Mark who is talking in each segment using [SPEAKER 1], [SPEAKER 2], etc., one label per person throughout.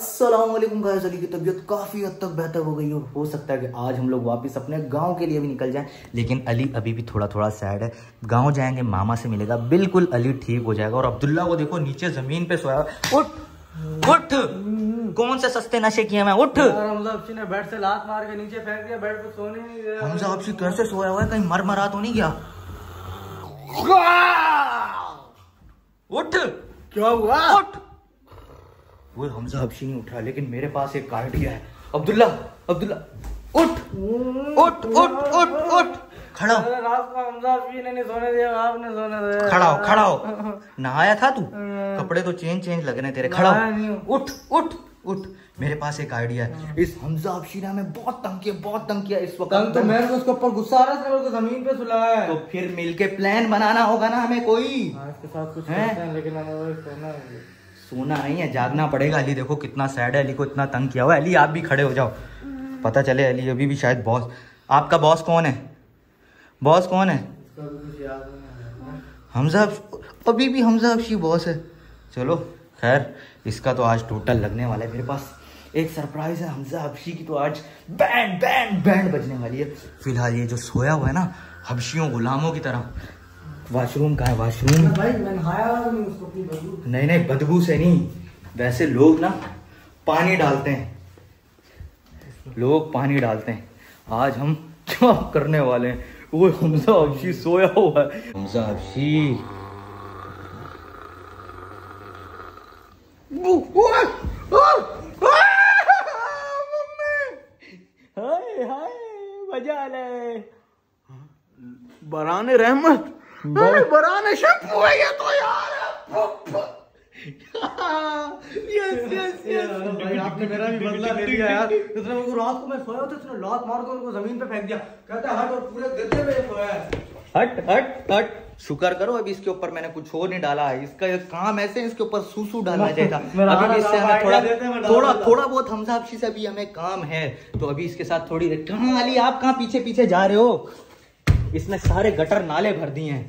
[SPEAKER 1] अस्सलामुअलैकुम गाइस। अली की तबीयत काफ़ी हद तक बेहतर हो गई और हो सकता है कि आज हम लोग वापस अपने गांव के लिए भी निकल जाएं, लेकिन अली अभी भी थोड़ा थोड़ा सैड है। गांव जाएंगे, मामा से मिलेगा, बिल्कुल अली ठीक हो जाएगा। और अब्दुल्ला को देखो नीचे जमीन पे सोया। उठ उठ, कौन से सस्ते नशे किए मैं? उठ।
[SPEAKER 2] हमजा हफ्सी ने बेड से लात मार के नीचे फेंक दिया, बेड पे सोने नहीं दिया।
[SPEAKER 1] हमजा हफ्सी कैसे सोया हुआ है? कहीं मर मरा तो नहीं गया? उठ।
[SPEAKER 2] क्या हुआ?
[SPEAKER 1] उठ। वो हमजा हफ्सी नहीं उठ रहा, लेकिन मेरे पास एक आइडिया है। अब्दुल्ला अब्दुल्ला उठ उठ उठ उठ उठ। खड़ा हो।
[SPEAKER 2] रात को हमजा हफ्सी ने नहीं सोने दिया, आपने सोने दिया।
[SPEAKER 1] खड़ा हो, खड़ा हो। नहाया था तू? कपड़े तो चेंज लग रहे तेरे। खड़ा हो, उठ उठ उठ। मेरे पास एक आइडिया है। इस हमजा हफ्सी ने हमें बहुत तंग किया इस वक्त।
[SPEAKER 2] तो मेरे को उसके ऊपर गुस्सा आ रहा था, मेरे को जमीन पे सुलाया है।
[SPEAKER 1] तो फिर मिलके प्लान बनाना होगा ना हमें कोई।
[SPEAKER 2] इसके साथ कुछ करते हैं, लेकिन हमें सोना है।
[SPEAKER 1] सोना नहीं है, जागना पड़ेगा। अली देखो कितना सैड है, अली को इतना तंग किया हुआ है। अली आप भी खड़े हो जाओ, पता चले अली अभी भी शायद बॉस। आपका बॉस कौन है? बॉस कौन है? हमजा। अभी भी हमजा हफ्सी बॉस है। चलो खैर, इसका तो आज टोटल लगने वाला है। मेरे पास एक सरप्राइज है हमजा हफ्सी की, तो आज बैंड बैंड बैंड बजने वाली है। फिलहाल ये जो सोया हुआ है ना हफ्सियों गुलामों की तरह। वॉशरूम कहाँ है? वॉशरूम
[SPEAKER 2] भाई मैंने नहाया नहीं उसको अपनी बदबू।
[SPEAKER 1] नहीं, बदबू से नहीं। वैसे लोग ना पानी डालते हैं, लोग पानी डालते हैं। आज हम क्या करने वाले हैं? वो हमजा हफ्सी सोया हुआ है। हमजा हफ्सी हाय हाय मजा ले।
[SPEAKER 2] बराने रहमत, बराने शैम्पू है ये तो यार।
[SPEAKER 1] Yes yes yes.
[SPEAKER 2] भाई आपने मेरा भी बदला ले लिया यार। इसने मेरे को रात को मैं सोया था, इसने लात मार के मेरे को जमीन पे फेंक दिया। कहता है हट, और पूरे गद्दे पे सोया है।
[SPEAKER 1] हट हट हट। शुक्र करो अभी इसके ऊपर मैंने कुछ और नहीं डाला है। इसका ये काम ऐसे है, इसके ऊपर सूसू डालना चाहिए था। अभी भी इससे हमें थोड़ा बहुत हमजा हफ्सी से अभी हमें काम है, तो अभी इसके साथ थोड़ी। कहाँ अली, आप कहाँ पीछे पीछे जा रहे हो? इसने सारे गटर नाले भर दिए हैं।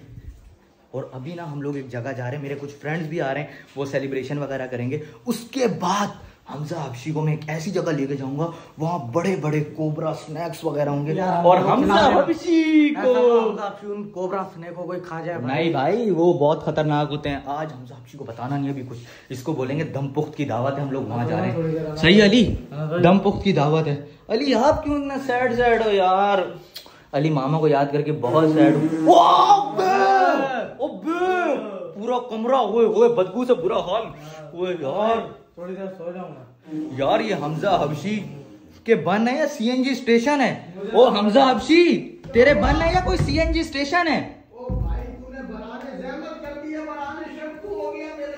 [SPEAKER 1] और अभी ना हम लोग एक जगह जा रहे हैं, मेरे कुछ फ्रेंड्स भी आ रहे हैं, वो सेलिब्रेशन वगैरह करेंगे। उसके बाद हमजा हफ्सी को मैं एक ऐसी जगह लेके जाऊंगा, वहाँ बड़े बड़े कोबरा स्नैक्स वगैरह होंगे। और हमजा हफ्सी को
[SPEAKER 2] कोबरा स्नैक को कोई खा जाए?
[SPEAKER 1] नहीं भाई, वो बहुत खतरनाक होते हैं। आज हमजा हफ्सी को बताना नहीं अभी कुछ। इसको बोलेंगे दमपुख्त की दावत है, हम लोग वहाँ जा रहे हैं। सही अली, दमपुख्त की दावत है। अली आप क्यों इतना सैड हो यार? अली मामा को याद करके बहुत सैड हूँ। पूरा कमरा हुए बदबू से बुरा हाल हुए यार।
[SPEAKER 2] थोड़ी देर सो जाऊंगा
[SPEAKER 1] यार। ये हमजा हफ्सी के बन है या सीएनजी स्टेशन है? ओ हमजा हफ्सी, तेरे बन है या कोई सीएनजी स्टेशन है?
[SPEAKER 2] ओ भाई तूने बनाने ज़हमत कर दी है, बनाने शैम्पू हो गया मेरे।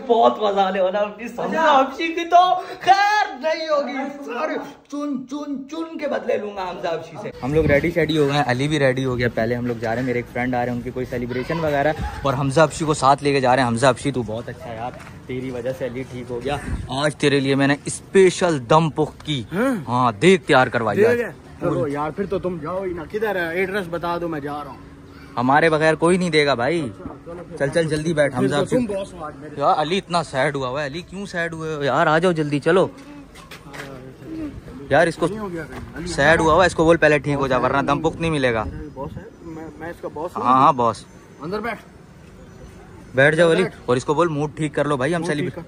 [SPEAKER 1] बहुत मजा आने वाला हमजा हफ्सी की तो खैर नहीं होगी। सारे चुन के बदले लूंगा हमजा हफ्सी से। हम लोग रेडी हो गए, अली भी रेडी हो गया। पहले हम लोग जा रहे हैं, मेरे एक फ्रेंड आ रहे हैं, उनकी कोई सेलिब्रेशन वगैरह, और हमजा हफ्सी को साथ लेके जा रहे हैं। हमजा हफ्सी तू बहुत अच्छा है यार, तेरी वजह से अली ठीक हो गया। आज तेरे लिए मैंने स्पेशल दम पुख्त की। हाँ देख तैयार करवाई
[SPEAKER 2] चलो यार, फिर तो तुम जाओ ही ना। किधर है? एड्रेस बता दो, मैं जा रहा हूँ।
[SPEAKER 1] हमारे बगैर कोई नहीं देगा भाई। चल जल्दी बैठ हमजा हफ्सी। यार अली इतना सैड हुआ है। अली क्यों सैड हुए हो यार? आ जाओ जल्दी, चलो यार। इसको सैड हुआ इसको बोल पहले ठीक हो जा, वरना दम पुख्त नहीं मिलेगा।
[SPEAKER 2] बॉस है, मैं इसका बॉस हूँ।
[SPEAKER 1] हाँ बॉस।
[SPEAKER 2] अंदर
[SPEAKER 1] बैठ जाओ अली, और इसको बोल मूड ठीक कर लो भाई। हम सेलिब्रेट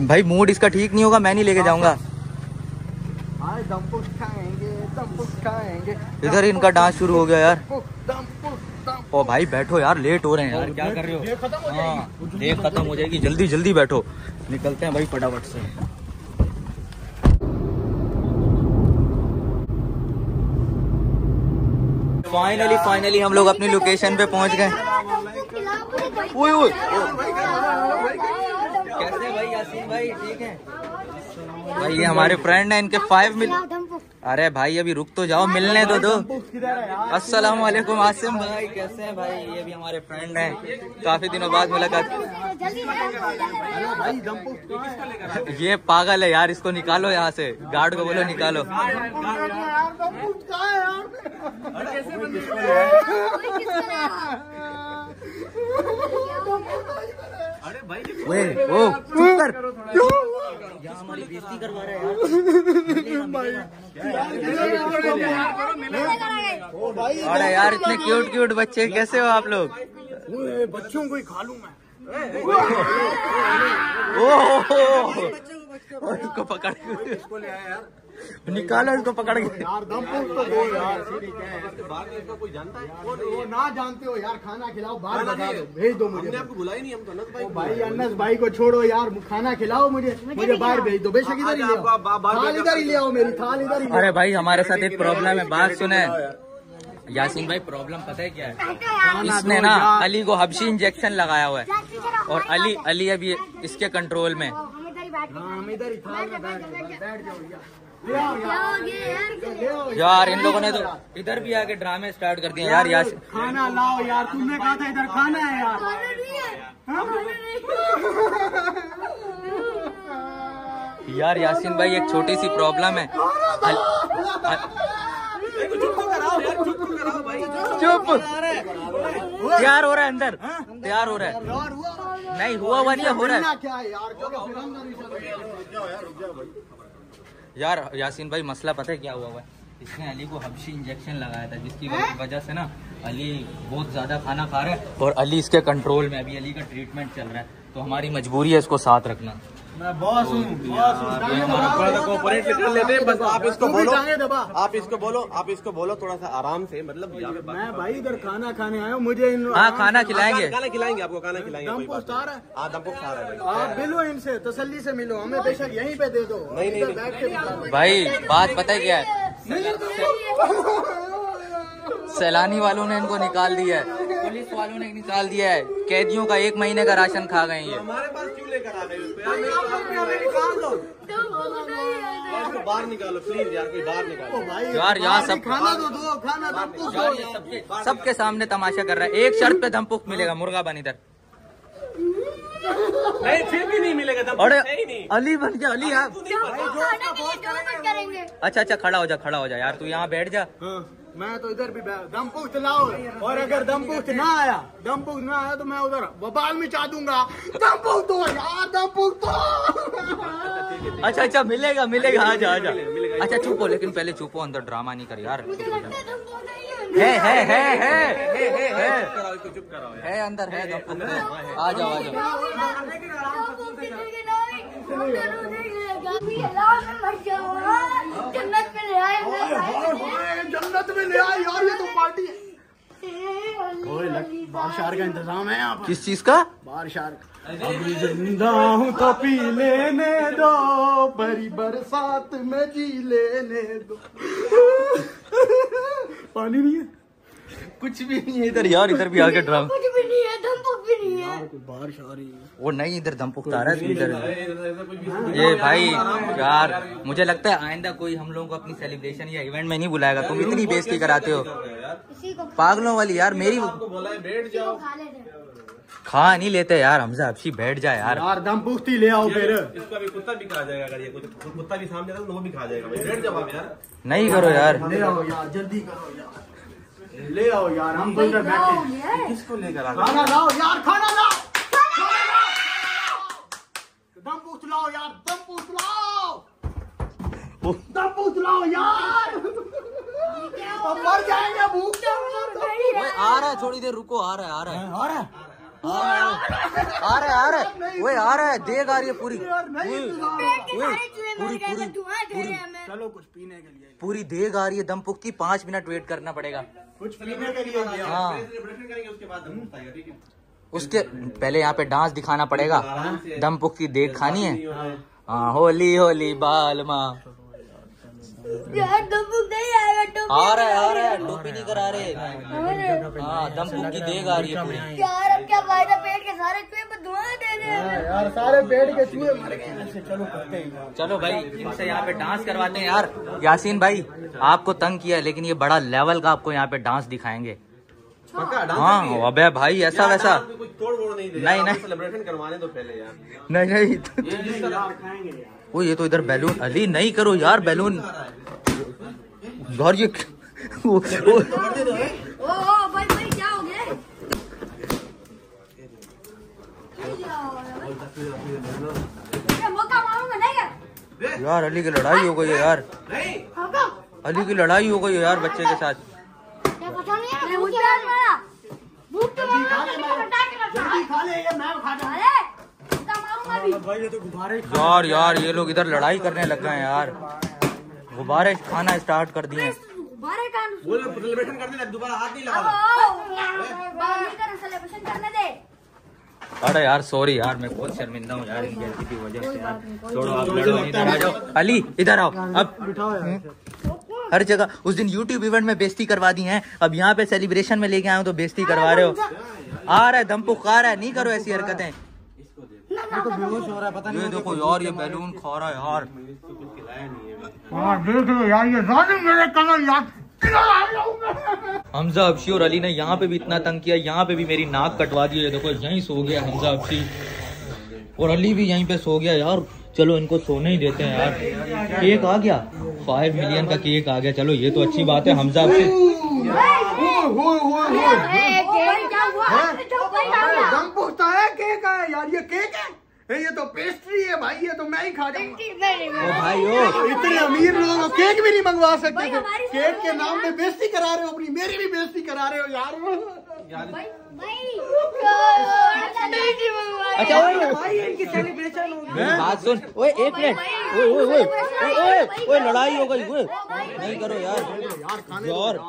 [SPEAKER 1] भाई, मूड इसका ठीक नहीं होगा, मैं नहीं लेके जाऊंगा। इधर इनका डांस शुरू हो गया यार। ओ भाई बैठो यार, लेट हो रहे हैं यार, क्या कर रहे हो? हाँ देख खत्म हो जाएगी, जल्दी बैठो, निकलते हैं भाई फटाफट से। फाइनली हम लोग अपनी लोकेशन पे पहुंच गए। कैसे भाई यासीन भाई? ठीक है भाई, ये हमारे फ्रेंड हैं, इनके 5 मिनट। अरे भाई अभी रुक तो जाओ, मिलने तो दो। अस्सलाम वालेकुम आसिम भाई, कैसे हैं भाई? ये भी हमारे फ्रेंड हैं, काफी दिनों बाद मुलाकात। ये पागल है यार, इसको निकालो यहाँ से, गार्ड को बोलो निकालो। यहाँ हमारी बेइज्जती करवा रहा है यार। अरे यार इतने क्यूट क्यूट बच्चे कैसे हो आप लोग?
[SPEAKER 2] बच्चों को ही खा लूं मैं।
[SPEAKER 1] इसको पकड़ निकालो, इसको पकड़ के
[SPEAKER 2] यार दम तो दो यार। कोई जानता है वो ना जानते हो यार, खाना खिलाओ, बाहर बता दो, भेज दो मुझे। हमने आपको बुलाया नहीं, हम तो अनस भाई अनस भाई को छोड़ो यार, खाना खिलाओ मुझे बाहर भेज दो। बेशक इधर ही ले आओ, थाल इधर ही ले आओ, मेरी थाल इधर ही।
[SPEAKER 1] अरे भाई हमारे साथ एक प्रॉब्लम है, बात सुने यासीन भाई। प्रॉब्लम पता है क्या है? इसने ना अली को हबशी इंजेक्शन लगाया हुआ है और अली अभी इसके कंट्रोल में। यार इन लोगों ने तो इधर भी आके ड्रामे स्टार्ट कर दिए यार। यार
[SPEAKER 2] खाना लाओ यार, तुमने कहा था इधर खाना है यार।
[SPEAKER 1] यार यासीन भाई एक छोटी सी प्रॉब्लम है। चुप, तैयार हो रहा है अंदर, तैयार हो रहा है। नहीं हुआ नहीं हो रहा है यार। यासीन भाई मसला पता है क्या हुआ है? इसने अली को हबशी इंजेक्शन लगाया था, जिसकी वजह से ना अली बहुत ज्यादा खाना खा रहा है और अली इसके कंट्रोल में। अभी अली का ट्रीटमेंट चल रहा है तो हमारी मजबूरी है इसको साथ रखना।
[SPEAKER 2] मैं बॉस हूँ, कोऑपरेट कर लेते हैं। बस आप इसको बोलो थोड़ा सा आराम से, मतलब मैं भाई इधर खाना खाने आया हूँ, मुझे
[SPEAKER 1] हाँ खाना खिलाएंगे,
[SPEAKER 2] खाना खिलाएंगे आपको, खाना खिलाएंगे। दमपुख्त आ रहा है, दमपुख्त आ रहा है। आप मिलो इनसे, तसल्ली से मिलो, हमें बेशक यहीं पे दे दो। नहीं
[SPEAKER 1] भाई बात पता है क्या है? सैलानी वालों ने इनको निकाल दिया है, पुलिस वालों ने निकाल दिया है, कैदियों का 1 महीने का राशन खा गए ये।
[SPEAKER 2] हमारे पास क्यों लेकर आ गए? बाहर निकालो प्लीज यार, कोई बाहर निकालो
[SPEAKER 1] यार। यहाँ सब
[SPEAKER 2] खाना दो, खाना
[SPEAKER 1] सबके सामने तमाशा कर रहा है। एक शर्त पे दमपुख्त मिलेगा, मुर्गा बन इधर।
[SPEAKER 2] नहीं फिर भी नहीं मिलेगा।
[SPEAKER 1] अरे अली बन गया, अली आप। अच्छा खड़ा हो जा यार, तू यहाँ बैठ जा।
[SPEAKER 2] मैं तो इधर भी दमपुख्त लाओ, और अगर दमपुख्त ना आया तो मैं उधर बबाल में चाह दूंगा। दमपुख्त हो यार, दमपुख्त।
[SPEAKER 1] अच्छा मिलेगा। आजा। अच्छा चुप हो, लेकिन पहले चुप हो, अंदर ड्रामा नहीं कर यार। है अंदर है, आ जाओ। जन्नत में ले आए यार, ये तो पार्टी है।
[SPEAKER 2] बाहर शार का इंतजाम है यहाँ पर।
[SPEAKER 1] किस चीज का?
[SPEAKER 2] बाहर शार। अभी जिंदा हूँ तो पी लेने दो, भरी बरसात में जी लेने दो। पानी नहीं है,
[SPEAKER 1] कुछ भी नहीं है इधर यार। इधर भी आके ड्रामा,
[SPEAKER 3] कुछ भी नहीं है, दमपुख्त भी नहीं है।
[SPEAKER 2] बारिश आ रही है।
[SPEAKER 1] वो नहीं, इधर दमपुख्त आ रहा है इधर। ये भाई यार मुझे लगता है आइंदा कोई हम लोगों को अपनी सेलिब्रेशन या इवेंट में नहीं बुलाएगा। तुम इतनी बेइज्जती कराते हो पागलों वाली यार। मेरी
[SPEAKER 2] बैठ जाओ,
[SPEAKER 1] खा नहीं लेते यार हमजा हबशी, बैठ जाए यार।
[SPEAKER 2] दमपुख्त ही ले आओ फिर। इसका भी कुत्ता भी खा जाएगा, अगर ये कुत्ता भी सामने तो वो भी खा जाएगा। बैठ जाओ आप यार।
[SPEAKER 1] नहीं करो यार,
[SPEAKER 2] ले आओ यार, जल्दी करो यार, ले आओ यार। हम तो इधर बैठे, किसको लेकर आ? खाना लाओ यार, खाना लाओ, दमपुख्त लाओ यार, दमपुख्त लाओ यार। मर जाएंगे भूख।
[SPEAKER 1] आ रहा है, थोड़ी देर रुको, आ रहा है। वो आ रहा है, देख आ रही है पूरी।
[SPEAKER 2] चलो कुछ पीने के लिए,
[SPEAKER 1] पूरी देग आ रही है दमपुख्त की। 5 मिनट वेट करना पड़ेगा
[SPEAKER 2] कुछ पीने के लिए।
[SPEAKER 1] हाँ उसके पहले यहाँ पे डांस दिखाना पड़ेगा। दमपुख्त की देग खानी है। हाँ होली बाल माँ
[SPEAKER 3] यार दमपुख्त नहीं आएगा,
[SPEAKER 1] आ रहा है, टोपी नहीं करा रहे। हाँ दमपुख्त की देग आ रही है पूरी।
[SPEAKER 3] यार अब क्या फायदा, पेट के सारे चूहे पर धुआं दे रहे हैं
[SPEAKER 2] यार, सारे पेट के चूहे मर गए। चलो करते हैं,
[SPEAKER 1] चलो भाई इनसे यहाँ पे डांस करवाते हैं यार। यासीन भाई आपको तंग किया है, लेकिन ये बड़ा लेवल का आपको यहाँ पे डांस दिखाएंगे। हाँ अबे भाई ऐसा वैसा नहीं
[SPEAKER 2] सेलिब्रेशन करवाने दो पहले यार।
[SPEAKER 1] नहीं वो ये तो इधर बैलून। अली नहीं करो यार बैलून गौर। ये
[SPEAKER 3] ओ भाई क्या हो गया? मौका मारूंगा नहीं क्या?
[SPEAKER 1] यार अली की लड़ाई हो गई है यार, अली की लड़ाई हो गई है यार बच्चे के साथ।
[SPEAKER 3] क्या पता नहीं है मुझे मारा भूख तो
[SPEAKER 2] जल्दी खा ले, ये मैं खा दूं।
[SPEAKER 3] अरे मौका मारूंगा भी।
[SPEAKER 2] भाई ये तो गुब्बारे
[SPEAKER 1] यार ये लोग इधर लड़ाई करने लग गए हैं यार, गुब्बारे खाना स्टार्ट कर दिए।
[SPEAKER 3] बारे का
[SPEAKER 2] सेलिब्रेशन करने लग, दोबारा हाथ नहीं लगा।
[SPEAKER 3] बाहर नहीं कर, सेलिब्रेशन करने दे।
[SPEAKER 1] अरे यार सॉरी यार, मैं बहुत शर्मिंदा हूँ यार इन गलती की वजह से यार। छोड़ो आप लड़ो, इधर आ जाओ। अली इधर आओ। अब हर जगह उस दिन YouTube इवेंट में बेइज्जती करवा दी है, अब यहाँ पे सेलिब्रेशन में लेके आए हो तो बेइज्जती करवा रहे हो। आ रहा है दम पुकार रहा है, नहीं करो ऐसी हरकतें।
[SPEAKER 2] तो बेहोश हो रहा है, पता नहीं।
[SPEAKER 1] ये देखो यार, ये बैलून खा रहा है यार।
[SPEAKER 2] देख लो यार, ये जालिम मेरे कमर यार।
[SPEAKER 1] हमजा अफशी और अली ने यहाँ पे भी इतना तंग किया, यहाँ पे भी मेरी नाक कटवा दी है। देखो यहीं सो गया हमजा अफशी, और अली भी यहीं पे सो गया यार। चलो इनको सोने ही देते हैं यार। केक आ गया, 5 मिलियन का केक आ गया, चलो ये तो अच्छी बात है। हमजा अफशी
[SPEAKER 2] दम पूछता है केक है यार, ये केक है? ये तो पेस्ट्री है भाई, ये तो मैं ही खा जाऊंगा।
[SPEAKER 1] ओ भाई ओ,
[SPEAKER 2] इतने अमीर लोग केक भी नहीं मंगवा सकते थे, केक के नाम पे बेइज्जती करा रहे हो अपनी, मेरी भी बेइज्जती करा रहे हो यार।
[SPEAKER 1] अच्छा भाई इनकी सेलिब्रेशन होगी, बात सुन। ओए एक मिनट, ओए लड़ाई हो गई, ओए नहीं करो यार।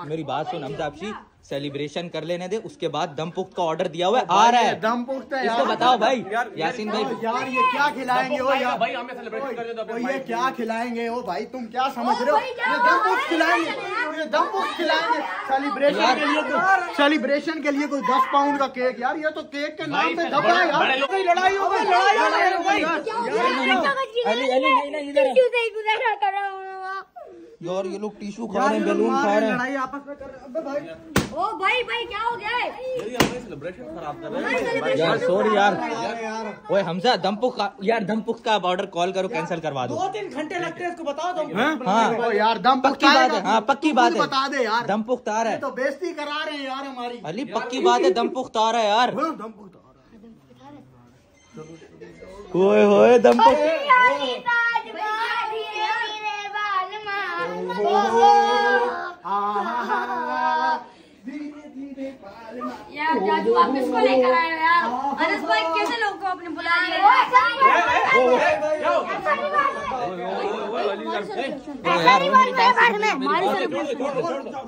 [SPEAKER 1] मेरी बात सुन हमजा अफशी, सेलिब्रेशन कर लेने दे, उसके बाद दम पुख्त का ऑर्डर दिया हुआ है, आ रहा है
[SPEAKER 2] दम पुख्त है
[SPEAKER 1] इसको बताओ भाई। यासीन भाई
[SPEAKER 2] यार ये क्या खिलाएंगे हो यार भाई, हमें सेलिब्रेशन कर दो भाई, ये क्या खिलाएंगे हो भाई, तुम क्या समझ रहे हो? ये दम पुख्त खिलाएंगे, ये दम पुख्त खिलाएंगे सेलिब्रेशन के लिए, सेलिब्रेशन के लिए कोई 10 पाउंड का केक यार, ये तो केक के नाम पे दबा है यार। लड़ाई हो गई, लड़ाई हो गई
[SPEAKER 1] यार, ये लोग टिश्यू खा रहे हैं, बैलून खा रहे हैं,
[SPEAKER 2] लड़ाई आपस में कर रहे हैं। भाई
[SPEAKER 3] ओ भाई क्या हो गया है?
[SPEAKER 2] सेलिब्रेशन खराब कर रहे हैं
[SPEAKER 1] यार सॉरी यार। ओए हमजा दमपुख्त का ऑर्डर कॉल करो, कैंसिल करवा दो।
[SPEAKER 2] 2-3 घंटे लगते हैं इसको, बताओ तुम।
[SPEAKER 1] हाँ
[SPEAKER 2] यार दम
[SPEAKER 1] पक्की बात है, हाँ पक्की बात है,
[SPEAKER 2] बता दे यार,
[SPEAKER 1] दमपुख्त आ रहा है।
[SPEAKER 2] तो बेइज्जती करा रहे हैं यार हमारी।
[SPEAKER 1] अली पक्की बात है, दमपुख्त आ रहा है यार। ओए होए दमपुख्त।
[SPEAKER 3] यार जादू आप किसको लेकर आए हो यार? अनस भाई कैसे लोगों को अपने बुला लिया?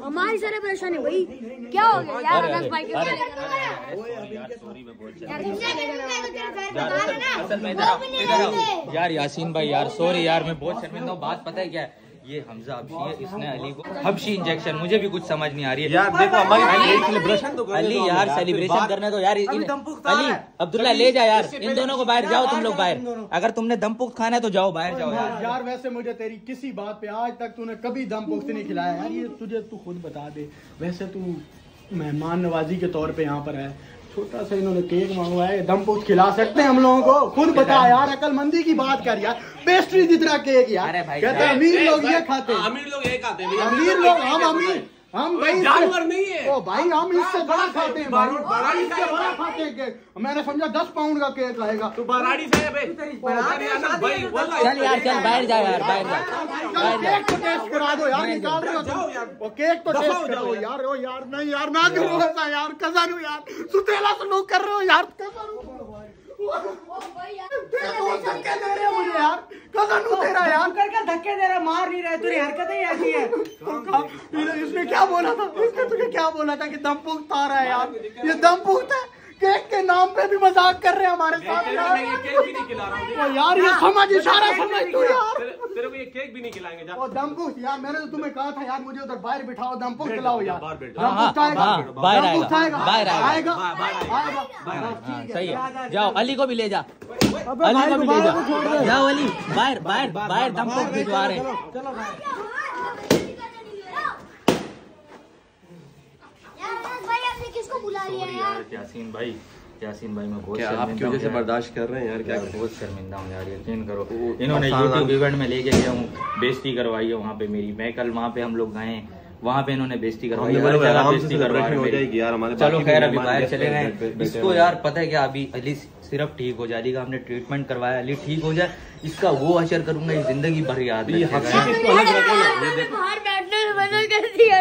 [SPEAKER 3] हमारी सारे परेशानी भाई, क्या हो गया यार? अनस भाई क्यों लेकर आए?
[SPEAKER 1] यार यासीन भाई यार सॉरी यार, मैं बहुत शर्मिंदा हूँ। बात पता है क्या है, ये हमजा अफशी है, इसने अली को हबशी इंजेक्शन, मुझे भी कुछ समझ नहीं आ रही है यार। देखो हमारी सेलिब्रेशन तो अली यार, सेलिब्रेशन करने दो यार। अली अब्दुल्ला ले जा यार, इन दोनों को बाहर जाओ, तुम लोग बाहर। अगर तुमने दम पुख्त खाना है तो जाओ बाहर जाओ यार।
[SPEAKER 2] यार वैसे मुझे तेरी किसी बात पे आज तक तूने कभी दम पुख्त नहीं खिलाया यार, ये तुझे तू खुद बता दे। वैसे तू मेहमान नवाजी के तौर पे यहाँ पर है, छोटा सा इन्होंने केक मंगवाया है, दम पुख्त खिला सकते हैं हम लोगों को? खुद बता यार, अकलमंदी की बात कर यार। पेस्ट्री जितना केक यार, कहते हैं अमीर लोग ये खाते हैं,
[SPEAKER 4] अमीर लोग ये खाते हैं,
[SPEAKER 2] अमीर लोग, हम अमीर, हम भाई
[SPEAKER 4] जानवर नहीं है।
[SPEAKER 2] ओ भाई हम इससे बड़ा खाते हैं भाई, इससे बड़ा खाते हैं केक। मैंने समझा 10 पाउंड का केक लाएगा।
[SPEAKER 4] तू बराड़ी से है भाई,
[SPEAKER 1] चल यार चल बाहर जाओ यार, बाहर जाओ।
[SPEAKER 2] केक तो टेस्ट करा दो यार, निकाल रहे हो तुम केक तो टेस्ट करो यार। ओ यार नहीं यार, ना करो ऐसा यार, कसम हूँ यार, सुतेला सलूक कर रहे हो यार, कसम धक्के दे रहे हो मुझे यार, कसम तेरा यार, करके धक्के दे रहा, मार नहीं रहे, तेरी हरकतें ही ऐसी है। इसने क्या बोला था, इसने तुझे क्या बोला था कि दम पुख्त आ रहा है यार? ये दम पुख्त है, केक के नाम पे भी मजाक कर रहे हैं हमारे साथ यार।
[SPEAKER 4] केक भी नहीं खिला रहा हूँ
[SPEAKER 2] यार, ये समझ, इशारा समझ तू यार।
[SPEAKER 4] तेरे को ये केक भी नहीं खिलाएंगे जा।
[SPEAKER 2] ओ दम पुख्त यार, मैंने तो तुम्हें कहा था यार, मुझे उधर बाहर बिठाओ, दम पुख्त खिलाओ यार।
[SPEAKER 4] बाहर बैठ,
[SPEAKER 2] दम पुख्त आएगा,
[SPEAKER 1] बाहर
[SPEAKER 2] दम पुख्त आएगा,
[SPEAKER 1] बाहर
[SPEAKER 2] आएगा,
[SPEAKER 1] हाँ सही है, जाओ अली को भी ले जा, अली को भी ले जा, जाओ अली बाहर बाहर बाहर दम पुख्त भिजवा रहे हैं।
[SPEAKER 3] किसको बुला लिया यार?
[SPEAKER 1] यासीन भाई मैं बहुत
[SPEAKER 4] आपकी वजह से बर्दाश्त कर रहे हैं यार, क्या
[SPEAKER 1] बहुत शर्मिंदा हूँ यार, यकीन करो। इन्होंने यूट्यूब इवेंट में लेके गया हूँ, बेइज्जती करवाई है वहाँ पे मेरी। मैं कल वहाँ पे हम लोग गए, वहाँ पे इन्होंने बेइज्जती करवाई, बेइज्जती करवाई। चलो खैर अभी बाहर चले गए। इसको यार पता है क्या, अभी अली सिर्फ ठीक हो जाए। अली का हमने ट्रीटमेंट करवाया, अली ठीक हो जाए, इसका वो असर करूंगा ये जिंदगी भर याद रखेगा।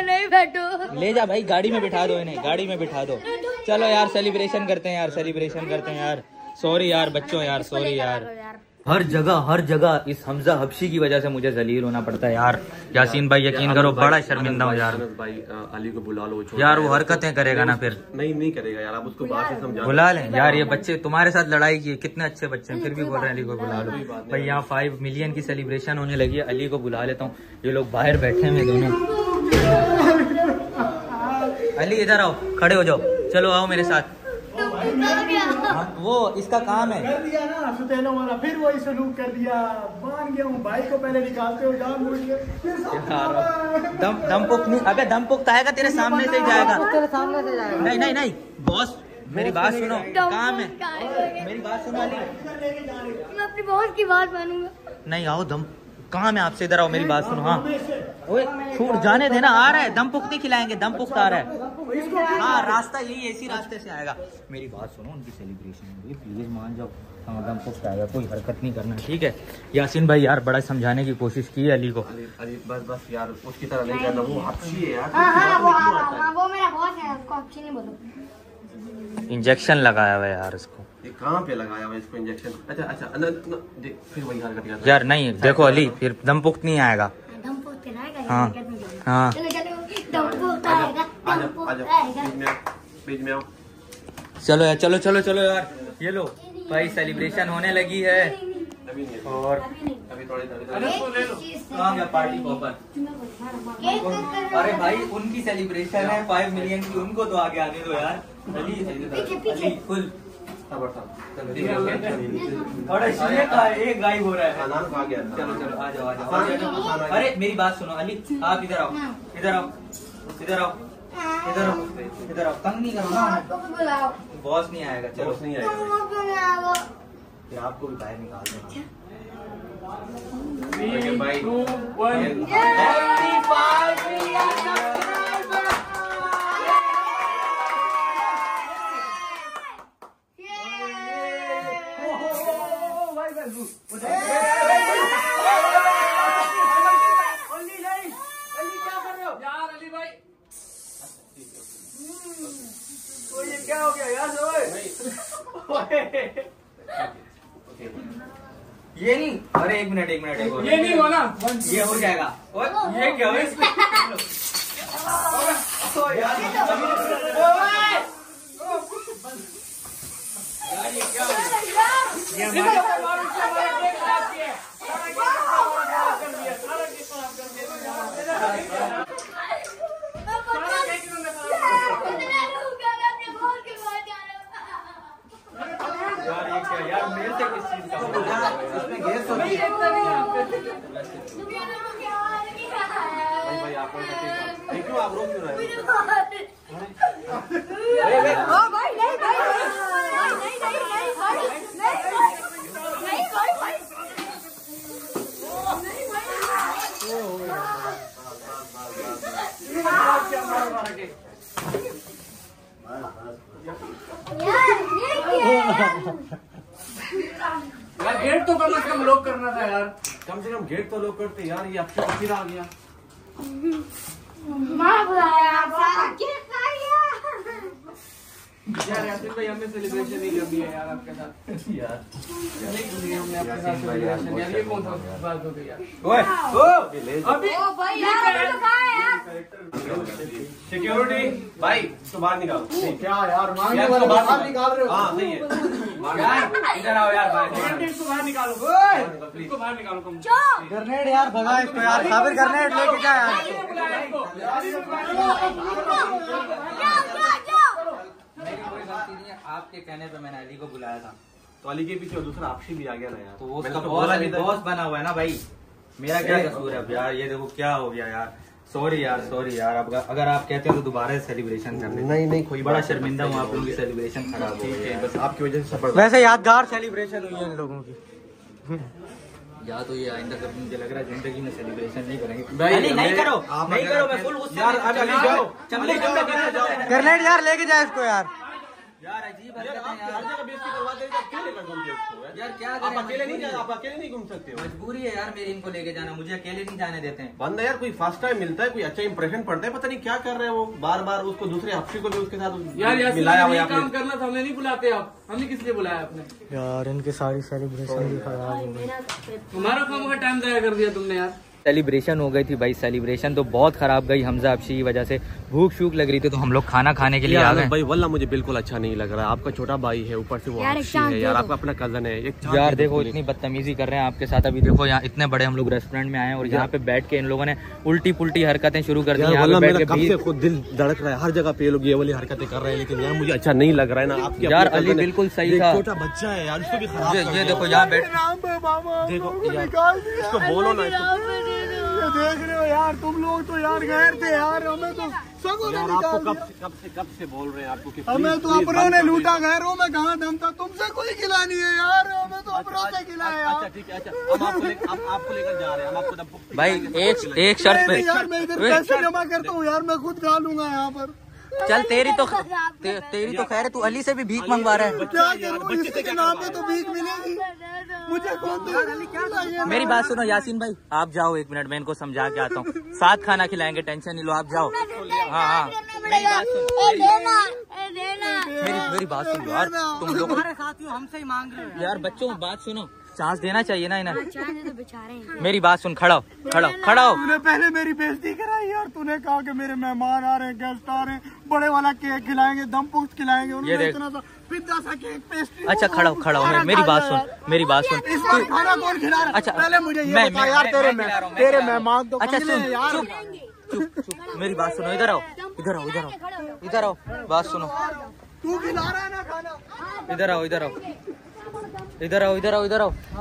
[SPEAKER 3] नहीं बैठो,
[SPEAKER 1] ले जा भाई, गाड़ी में बिठा दो इन्हें, गाड़ी में बिठा दो। चलो यार सेलिब्रेशन करते हैं यार, सेलिब्रेशन करते हैं यार। सॉरी यार बच्चों यार, सॉरी यार। हर जगह इस हमजा हबशी की वजह से मुझे जलील होना पड़ता है यार। यासीन भाई यकीन करो बड़ा शर्मिंदा हो यार।
[SPEAKER 4] भाई अली को बुला लो
[SPEAKER 1] यार, वो हरकतें करेगा ना फिर।
[SPEAKER 4] नहीं करेगा यार, आप उसको बात से समझा।
[SPEAKER 1] बुला लें यार, ये बच्चे तुम्हारे साथ लड़ाई की, कितने अच्छे बच्चे हैं, फिर भी बोल रहे हैं अली को बुला लो। भाई यहाँ 5 मिलियन की सेलिब्रेशन होने लगी है, अली को बुला लेता हूँ। ये लोग बाहर बैठे हैं दोनों। अली इधर आओ, खड़े हो जाओ, चलो आओ मेरे साथ। वो इसका काम है।
[SPEAKER 2] कर दिया ना सुतेलो वाला, फिर वही सलूक कर दिया। मान गया हूँ, भाई को पहले निकालते हो, जान बूझ के।
[SPEAKER 1] दम पुख्त नहीं, अबे दम पुख्त आएगा तेरे सामने से ही जाएगा।
[SPEAKER 3] तेरे सामने से जाएगा।
[SPEAKER 1] नहीं बॉस मेरी बात सुनो, काम है, मेरी बात सुनो अली।
[SPEAKER 3] मैं अपनी बॉस की बात मानूंगा।
[SPEAKER 1] नहीं आओ, दम काम है आपसे, इधर आओ मेरी बात सुनो। हाँ ओए छूट जाने देना, आ रहा है दम पुख्त नहीं खिलाएंगे, दम पुख्त आ रहा है। हाँ रास्ता यही, इसी रास्ते से आएगा। मेरी बात सुनो, उनकी सेलिब्रेशन होगी, प्लीज मान जाओ। हाँ दम पुख्त आएगा, कोई हरकत नहीं करना, ठीक है। यासीन भाई यार बड़ा समझाने की कोशिश की है अली को।
[SPEAKER 4] अली बस यार उसकी तरह नहीं करना, वो हबशी है यार।
[SPEAKER 3] वो मेरा बॉस है, उसको अच्छी नहीं बोलो।
[SPEAKER 1] इंजेक्शन लगाया हुआ है यार इसको।
[SPEAKER 4] ये कहाँ पे लगाया हुआ है इसको इंजेक्शन? अच्छा फिर वही हरकत यार।
[SPEAKER 1] यार नहीं देखो अली, फिर दम पुख्त नहीं आएगा।
[SPEAKER 3] दम पुख्त आएगा।
[SPEAKER 1] हाँ हाँ
[SPEAKER 3] दम पुख्त आएगा।
[SPEAKER 4] बीच में आओ।
[SPEAKER 1] चलो यार, चलो यार। ये लो भाई सेलिब्रेशन होने लगी है। और
[SPEAKER 4] अभी थोड़ी
[SPEAKER 1] कहाँ गया पार्टी पॉपर? अरे भाई उनकी सेलिब्रेशन है 5 मिलियन की, उनको तो आगे आने दो यार। अली फुल एक गायब हो रहा है। चलो आ जाओ। अरे मेरी बात सुनो अली, आप इधर आओ, तंग नहीं करो ना। बॉस नहीं आएगा, चलो नहीं आएगा, फिर आपको भी बाहर निकाल देना। भाई
[SPEAKER 2] क्या हो गया यार?
[SPEAKER 1] ये नहीं, अरे एक मिनट
[SPEAKER 2] ये नहीं हो ना,
[SPEAKER 1] ये हो जाएगा। ये क्या है इसमें? यार मेरे से किस चीज का इसमें गैस हो रही है।
[SPEAKER 4] भाई आप क्यों आप रोक क्यों रहे हो?
[SPEAKER 2] यार गेट तो कम से कम लॉक करना था यार।
[SPEAKER 4] कम से कम गेट तो लॉक करते यार। ये आपके फिर आ गया।
[SPEAKER 2] यार यासीन भाई हमने सेलिब्रेशन नहीं करनी है यार आपके साथ। यार नहीं करनी है हमने आपके साथ सेलिब्रेशन यार। ये कौन सा बात हो गई यार? अभी
[SPEAKER 4] सिक्योरिटी भाई तो बाहर निकालो।
[SPEAKER 2] क्या यार मांगने वाले बाहर निकाल रहे हो?
[SPEAKER 4] हाँ सही है।
[SPEAKER 1] इधर आओ यार,
[SPEAKER 2] इसको बाहर निकालो, इसको बाहर निकालो। कम
[SPEAKER 1] ग्रेनेड यार भगा इसको यार, साबिर ग्रेनेड लेके जा यार। मेरी कोई गलती नहीं है, आपके कहने पे मैंने अली को बुलाया था।
[SPEAKER 4] तो अली के पीछे दूसरा आपसी भी आ गया ना यार।
[SPEAKER 1] तो वो उसका बॉस बना हुआ है ना भाई, मेरा क्या कसूर है अब यार? ये देखो क्या हो गया यार। सॉरी यार। अब अगर आप कहते हो तो दोबारा सेलिब्रेशन कर लेते।
[SPEAKER 4] नहीं कोई
[SPEAKER 1] बड़ा शर्मिंदा हूँ, आप लोगों की सेलिब्रेशन खराब हो गई है।
[SPEAKER 4] बस आपकी वजह से सफर।
[SPEAKER 1] वैसे यादगार सेलिब्रेशन हुई है इन लोगों की। या तो ये आइंदा कभी मुझे लग रहा है जिंदगी में सेलिब्रेशन नहीं करेंगे। नहीं करो, मैं फुल गुस्सा।
[SPEAKER 4] यार अली जाओ,
[SPEAKER 1] ग्रेनेड यार लेके जाए इसको यार। यार अजीब
[SPEAKER 4] हर जगह बेइज्जती करवाते हैं, क्यों लेकर घूमते हो यार? क्या करें, आप अकेले नहीं घूम सकते हो।
[SPEAKER 1] मजबूरी है यार मेरी इनको लेके जाना, मुझे अकेले नहीं जाने देते हैं।
[SPEAKER 4] बंदा यार कोई फर्स्ट टाइम मिलता है, कोई अच्छा इंप्रेशन पड़ता है, पता नहीं क्या कर रहे हैं वो, बार बार उसको दूसरे हफ्ते को भी उसके साथ
[SPEAKER 5] यार
[SPEAKER 4] मिलाया हुआ है।
[SPEAKER 5] काम करना था, हमने नहीं बुलाते आप, हमने किस लिए बुलाया आपने?
[SPEAKER 2] यार इनके सारी सेलिब्रेशन भी खराब हो गई।
[SPEAKER 5] हमारा काम का टाइम ज़ाया कर दिया तुमने यार।
[SPEAKER 1] सेलिब्रेशन हो गई थी भाई, सेलिब्रेशन तो बहुत खराब गई हमजा अफशी की वजह से। भूख शूख लग रही थी तो हम लोग खाना खाने के लिए आ गए।
[SPEAKER 4] भाई वल्ला मुझे बिल्कुल अच्छा नहीं लग रहा है, आपका छोटा भाई है, ऊपर से वो अफशी है यार, आपका अपना कजन है
[SPEAKER 1] यार। देखो इतनी बदतमीजी कर रहे हैं आपके साथ। अभी देखो यहाँ इतने बड़े हम लोग रेस्टोरेंट में आए हैं और यहाँ पे बैठ के इन लोगों ने उल्टी पुल्टी हरकतें शुरू कर दी।
[SPEAKER 4] मेरा खुद दिल धड़क रहा है, हर जगह पे ये लोग ये वाली हरकतें कर रहे हैं, लेकिन यार मुझे अच्छा नहीं लग रहा है ना। आपकी
[SPEAKER 1] यार अली बिल्कुल सही था,
[SPEAKER 4] छोटा बच्चा है यार, इसको भी खराब।
[SPEAKER 1] ये देखो यहाँ बैठ,
[SPEAKER 4] देखो इसको बोलो ना,
[SPEAKER 2] देख रहे हो यार तुम लोग तो यार गैर थे यार, हमें तो
[SPEAKER 4] यार आपको कब से बोल रहे हैं आपको कि
[SPEAKER 2] हमें तो अपनों ने लूटा, गैरों में कहाँ दम था, तुमसे कोई खिला नहीं है यार, हमें तो अपनों से खिलाया।
[SPEAKER 4] अच्छा ठीक है, अच्छा हम आपको लेकर जा रहे हैं, हम आपको
[SPEAKER 1] भाई एक शर्त पे
[SPEAKER 2] यार, मैं इधर पैसे जमा करता हूँ यार, मैं खुद खा लूंगा यहाँ पर।
[SPEAKER 1] चल तेरी तो खैर है, तू अली से भी भीख मंगवा रहा है।
[SPEAKER 2] क्या करूँ, इसके नाम पे तो भीख मिलेगी मुझे, कौन?
[SPEAKER 1] मेरी बात सुनो यासीन भाई, आप जाओ 1 मिनट, मैं इनको समझा के आता हूँ। साथ खाना खिलाएंगे, टेंशन नहीं लो, आप जाओ। हाँ मेरी बात सुन लो यार, तुम लोग हमारे साथियों हमसे ही मांग रहे हो यार। बच्चों बात सुनो, चांस देना चाहिए ना इन्हें। मेरी बात सुन, खड़ा हो।
[SPEAKER 2] तूने पहले मेरी बेइज्जती कराई यार, तूने कहा कि मेरे मेहमान आ रहे हैं, गेस्ट आ रहे हैं, बड़े वाला केक खिलाएंगे, दम पुख्त खिलाएंगे, उन्होंने इतना सा पिज्जा सा केक, पेस्ट्री।
[SPEAKER 1] अच्छा खड़ा हो, मेरी बात सुन।
[SPEAKER 2] इस बार खाना कौन खिला रहा है?
[SPEAKER 1] अच्छा
[SPEAKER 2] पहले मुझे ये बता यार, तेरे मेहमान तो
[SPEAKER 1] अच्छा
[SPEAKER 2] सुन यार,
[SPEAKER 1] चुप मेरी बात सुनो, इधर आओ, बात सुनो।
[SPEAKER 2] तू खिला रहा है ना खाना?
[SPEAKER 1] इधर आओ,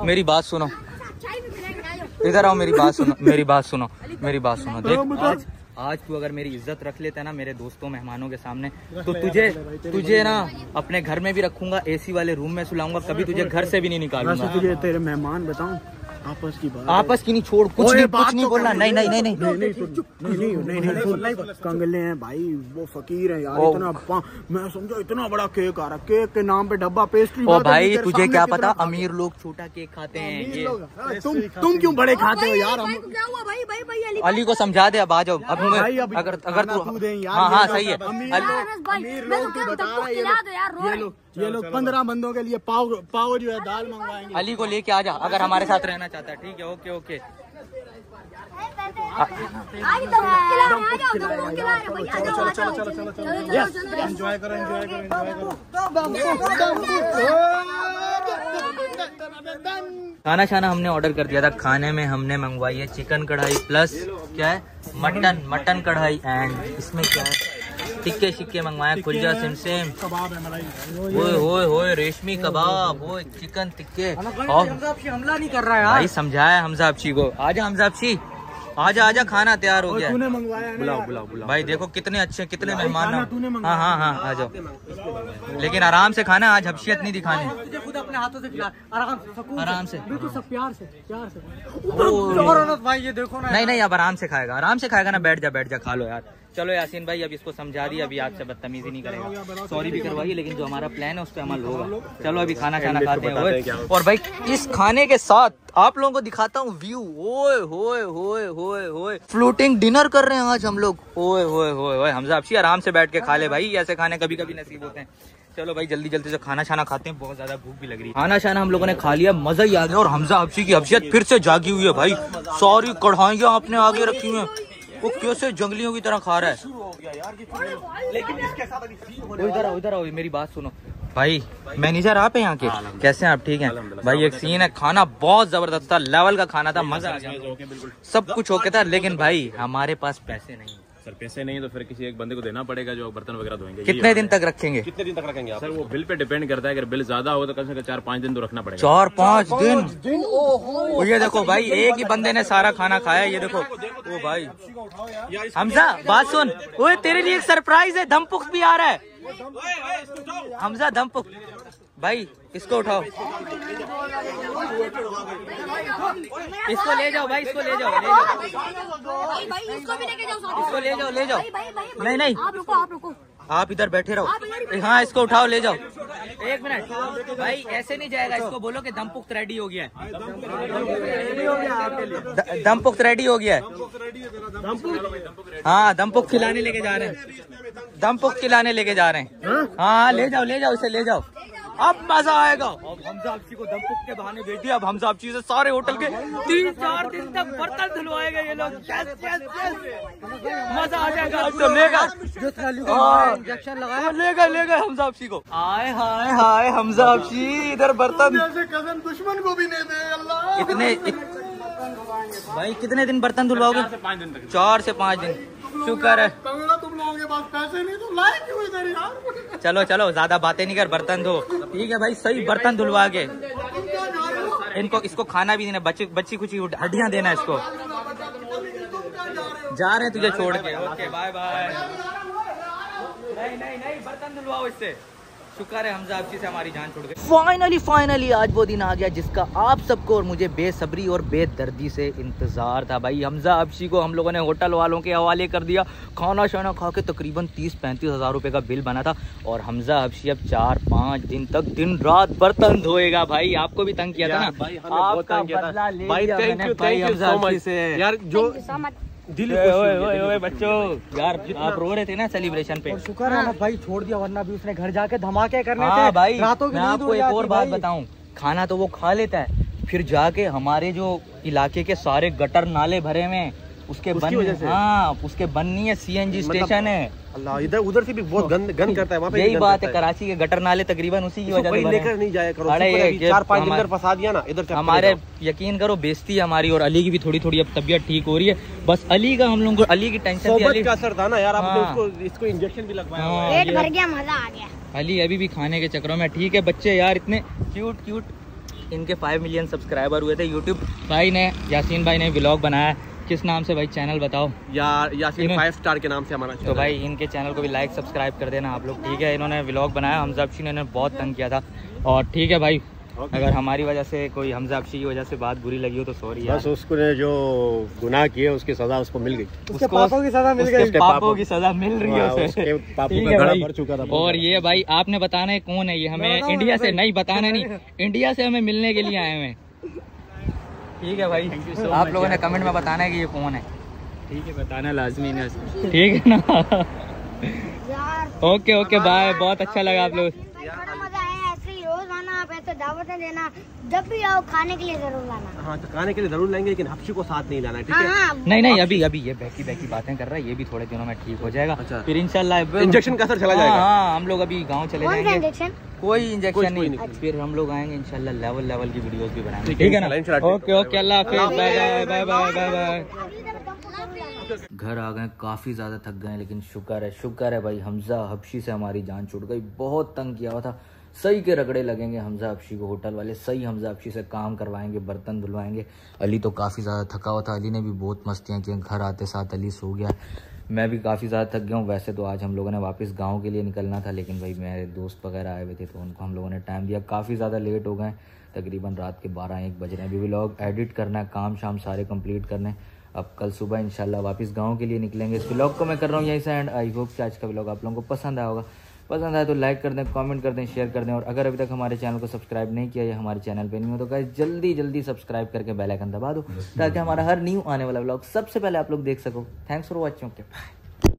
[SPEAKER 1] मेरी बात सुनो, इधर आओ, मेरी बात सुनो। देख आज तू अगर मेरी इज्जत रख लेता है ना मेरे दोस्तों मेहमानों के सामने, तो तुझे ना अपने घर में भी रखूंगा, एसी वाले रूम में सुलाऊंगा, कभी तुझे घर से भी नहीं निकालूंगा।
[SPEAKER 2] तुझे तेरे मेहमान बताऊं, आपस की नहीं छोड़, कुछ नहीं बोलना। नहीं कंगले हैं भाई, वो फकीर है यार, इतना मैं समझो इतना बड़ा केक आ रहा, केक के नाम पे डब्बा पेस्ट्री।
[SPEAKER 1] ओ भाई तुझे क्या पता, अमीर लोग छोटा केक खाते हैं,
[SPEAKER 2] तुम क्यों बड़े खाते हो यार?
[SPEAKER 1] अली को समझा दे, अब आ जाओ। अब अगर तू हाँ सही है,
[SPEAKER 2] अमीर लोग तू बता रहा है, ये लोग 15 बंदों के लिए पाव जो है दाल मंगवाएंगे।
[SPEAKER 1] अली को लेके आ जा अगर हमारे साथ रहना चाहता है, ठीक है? ओके
[SPEAKER 2] एंजॉय करो।
[SPEAKER 1] खाना हमने ऑर्डर कर दिया था। खाने में हमने मंगवाई है चिकन कढ़ाई प्लस क्या है मटन कढ़ाई, एंड इसमें क्या है टिक्के शिक्के मंगवाए, कुलजा सिमसिम, होए रेशमी कबाब, वो चिकन टिक्के। और
[SPEAKER 2] हमला नहीं कर रहा है
[SPEAKER 1] भाई, समझाया हमजा आपसी को। आजा हमजा आपसी, आजा खाना तैयार हो गया।
[SPEAKER 2] तूने मंगवाया है,
[SPEAKER 4] बुलाओ
[SPEAKER 1] भाई देखो कितने अच्छे, कितने मेहमान। हाँ आ जाओ, लेकिन आराम से खाना, आज हब्शियत नहीं दिखानी।
[SPEAKER 2] तुझे खुद अपने हाथों से खिला,
[SPEAKER 1] आराम से
[SPEAKER 2] बिल्कुल सब प्यार से। भाई ये देखो ना,
[SPEAKER 1] नहीं अब आराम से खाएगा ना। बैठ जा, खा लो यार। चलो यासीन भाई, अब इसको समझा दिया, अभी आपसे बदतमीजी नहीं करेगा, सॉरी भी करवाइए, लेकिन जो हमारा प्लान है उस पर अमल होगा। चलो अभी खाना खाते हैं। और भाई इस खाने के साथ आप लोगों को दिखाता हूँ व्यू। ओए फ्लोटिंग डिनर कर रहे हैं आज हम लोग। ओए हमजा आपसी आराम से बैठ के खा ले भाई, ऐसे खाने कभी कभी नसीब होते हैं। चलो भाई जल्दी से खाना खाते हैं, बहुत ज्यादा भूख भी लग रही है। खाना हम लोगों ने खा लिया, मजा ही आ गया। और हमजा आपसी की हब्सियत फिर से जागी हुई है भाई, सारी कढ़ाइयाँ आपने आगे रखी हुई है, वो कैसे जंगलियों की तरह खा रहा है। इधर आओ, मेरी बात सुनो भाई। मैनेजर आप हैं यहाँ के? कैसे हैं आप? ठीक हैं भाई। एक सीन है, खाना बहुत जबरदस्त था, लेवल का खाना था, मजा आ गया, सब कुछ ओके था, लेकिन भाई हमारे पास पैसे नहीं।
[SPEAKER 4] सर पैसे नहीं तो फिर किसी एक बंदे को देना पड़ेगा जो बर्तन वगैरह धोएंगे।
[SPEAKER 1] कितने दिन तक रखेंगे?
[SPEAKER 4] सर वो बिल पे डिपेंड करता है, अगर बिल ज्यादा हो तो कम से कम 4-5 दिन तो रखना पड़ेगा।
[SPEAKER 1] 4-5 दिन? ये देखो भाई, एक ही बंदे ने सारा खाना खाया। ये देखो ओ भाई हमजा, बात सुन, ओए तेरे लिए एक सरप्राइज है, दमपुख्त भी आ रहा है। हमजा दमपुख्त भाई, इसको उठाओ, इसको ले जाओ भाई, इसको ले जाओ।
[SPEAKER 3] भाई इसको भी लेके जाओ,
[SPEAKER 1] इसको ले जाओ। नहीं
[SPEAKER 3] आप रुको।
[SPEAKER 1] आप इधर बैठे रहो। हाँ इसको उठाओ ले जाओ। एक मिनट भाई, ऐसे नहीं जाएगा, इसको बोलो कि दम पुख्त रेडी हो गया है। दम पुख्त रेडी हो गया है। हाँ दम पुख्त खिलाने लेके जा रहे हैं, दम पुख्त खिलाने लेके जा रहे हैं। हाँ ले जाओ इसे ले जाओ, अब मजा आएगा। अब हमजा आपसी को दमपुक के बहाने भेज दिया। अब हमजा आपसी से सारे होटल के 3-4 दिन तक बर्तन धुलवाएंगे ये लोग। मजा आ जाएगा। तो लेगा इंजेक्शन लगाया, लेगा हमजा आपसी को। हाय हाय हाय हमजा आपसी इधर बर्तन
[SPEAKER 2] कसम दुश्मन को भी नहीं दे अल्लाह।
[SPEAKER 1] भाई कितने दिन बर्तन धुलवाओगे? 4 से 5 दिन। शुक्र है
[SPEAKER 2] तुम लोगों के पास पैसे नहीं तो लाए क्यों इधर यार?
[SPEAKER 1] चलो ज्यादा बातें नहीं कर, बर्तन धो। ठीक है भाई, सही बर्तन धुलवा के इसको खाना भी देना, बच्ची कुछ हड्डियां देना इसको। जा रहे हैं तुझे छोड़ के। Okay bye bye. नहीं बर्तन धुलवाओ इससे। शुक्र है हमजा आपसी से हमारी जान छूट गई। फाइनली आज वो दिन आ गया जिसका आप सबको और मुझे बेसब्री और बेदर्दी से इंतजार था। भाई हमजा आपसी को हम लोगों ने होटल वालों के हवाले कर दिया। खाना शाना खा के तकरीबन 30-35 हज़ार रुपए का बिल बना था। और हमजा आपसी अब 4-5 दिन तक दिन रात बर्तन धोएगा। भाई आपको भी तंग किया था ना, आपका बदला ले लिया मैंने भाई हमजा आपसी से यार। जो ओए बच्चों यार, आप रो रहे थे ना सेलिब्रेशन पे।
[SPEAKER 2] शुक्र है भाई छोड़ दिया, वरना भी उसने घर जाके धमाके करने
[SPEAKER 1] थे।
[SPEAKER 2] भाई
[SPEAKER 1] रातों की मैं आपको एक और बात बताऊं, खाना तो वो खा लेता है, फिर जाके हमारे जो इलाके के सारे गटर नाले भरे में उसके बननी है CNG स्टेशन है।
[SPEAKER 4] अल्लाह, इधर उधर से भी बहुत गंद करता है वहाँ पे।
[SPEAKER 1] यही बात है, कराची के गटर नाले तकरीबन उसी की वजह से
[SPEAKER 4] लेकर नहीं जाया करो।
[SPEAKER 1] अरे
[SPEAKER 4] 4-5 दिन इधर फंसा दिया ना, इधर
[SPEAKER 1] हमारे यकीन करो बेइज्जती है हमारी। और अली की भी थोड़ी थोड़ी अब तबीयत ठीक हो रही है। बस अली का हम लोग को अली की टेंशन थी।
[SPEAKER 4] का असर था ना यार, आपने इसको इंजेक्शन भी लगवाया।
[SPEAKER 3] पेट भर गया, मजा आ गया।
[SPEAKER 1] अली अभी भी खाने के चक्रों में। ठीक है बच्चे यार इतने क्यूट, इनके 5 मिलियन सब्सक्राइबर हुए थे। यूट्यूब भाई ने, यासीन भाई ने व्लॉग बनाया। किस नाम से भाई चैनल बताओ?
[SPEAKER 4] यासीन 5 स्टार के नाम से हमारा चैनल।
[SPEAKER 1] तो भाई इनके चैनल को भी लाइक सब्सक्राइब कर देना आप लोग। ठीक है, इन्होंने व्लॉग बनाया। हमजा आपसी ने बहुत तंग किया था। और ठीक है भाई, अगर हमारी वजह से कोई हमजा आपसी की वजह से बात बुरी लगी हो तो सॉरी यार।
[SPEAKER 4] बस उसको ने जो गुनाह किए उसकी सजा उसको मिल गई।
[SPEAKER 2] उसके पापों की सजा मिल गई।
[SPEAKER 1] पापों की सजा मिल रही है उसे।
[SPEAKER 4] पापों का घड़ा भर चुका था।
[SPEAKER 1] और ये भाई आपने बताना है कौन है ये, हमें इंडिया से नहीं बताना, नहीं इंडिया से हमें मिलने के लिए आए हुए। ठीक है भाई, आप लोगों ने कमेंट में बताना है कि ये कौन है। ठीक है, बताना लाजमी है। ठीक है ना? Okay bye. बहुत अच्छा लगा आप लोग।
[SPEAKER 3] मजा आया। ऐसे ही रोज आना, आप ऐसे दावतें देना, जब भी आओ खाने के लिए जरूर लाना।
[SPEAKER 4] हाँ तो खाने के लिए जरूर लाएंगे, लेकिन हफ्शी को साथ नहीं लाना। ठीक है?
[SPEAKER 1] नहीं अभी ये बहकी बातें कर रहा है। ये भी थोड़े दिनों में ठीक हो जाएगा।
[SPEAKER 4] अच्छा।
[SPEAKER 1] फिर इंशाल्लाह
[SPEAKER 4] इंजेक्शन का असर चला जाएगा।
[SPEAKER 1] हाँ हम लोग अभी गाँव चले जाएंगे। कोई इंजेक्शन नहीं।
[SPEAKER 3] फिर
[SPEAKER 1] हम लोग आएंगे इंशाल्लाह, लेवल की वीडियोस भी बनाएंगे। ठीक है ना? ओके अल्लाह हाफिज़, बाय। घर आ गए, काफ़ी ज़्यादा थक गए, लेकिन शुक्र है भाई हमजा हबशी से हमारी जान छूट गई। बहुत तंग किया हुआ था। सही के रगड़े लगेंगे हमजा हबशी को होटल वाले। सही हमजा हबशी से काम करवाएंगे, बर्तन धुलवाएंगे। अली तो काफ़ी ज़्यादा थका हुआ था। अली ने भी बहुत मस्तियाँ की। घर आते साथ अली सो गया। मैं भी काफ़ी ज़्यादा थक गया हूँ। वैसे तो आज हम लोगों ने वापस गाँव के लिए निकलना था, लेकिन भाई मेरे दोस्त वगैरह आए हुए थे तो उनको हम लोगों ने टाइम दिया। काफ़ी ज़्यादा लेट हो गए, तकरीबन रात के 12-1 बज रहे हैं। अभी व्लॉग एडिट करना है, काम शाम सारे कंप्लीट करने। अब कल सुबह इंशाल्लाह वापस गांव के लिए निकलेंगे। इस व्लॉग को मैं कर रहा हूँ यहीं से एंड। आई होप कि आज का व्लॉग आप लोगों को पसंद आया होगा। पसंद आए तो लाइक कर दें, कमेंट कर दें, शेयर कर दें। और अगर अभी तक हमारे चैनल को सब्सक्राइब नहीं किया या हमारे चैनल पे नहीं हो तो गाइस जल्दी सब्सक्राइब करके बेल आइकन दबा दो, ताकि हमारा हर न्यू आने वाला व्लॉग सबसे पहले आप लोग देख सको। Thanks for watching.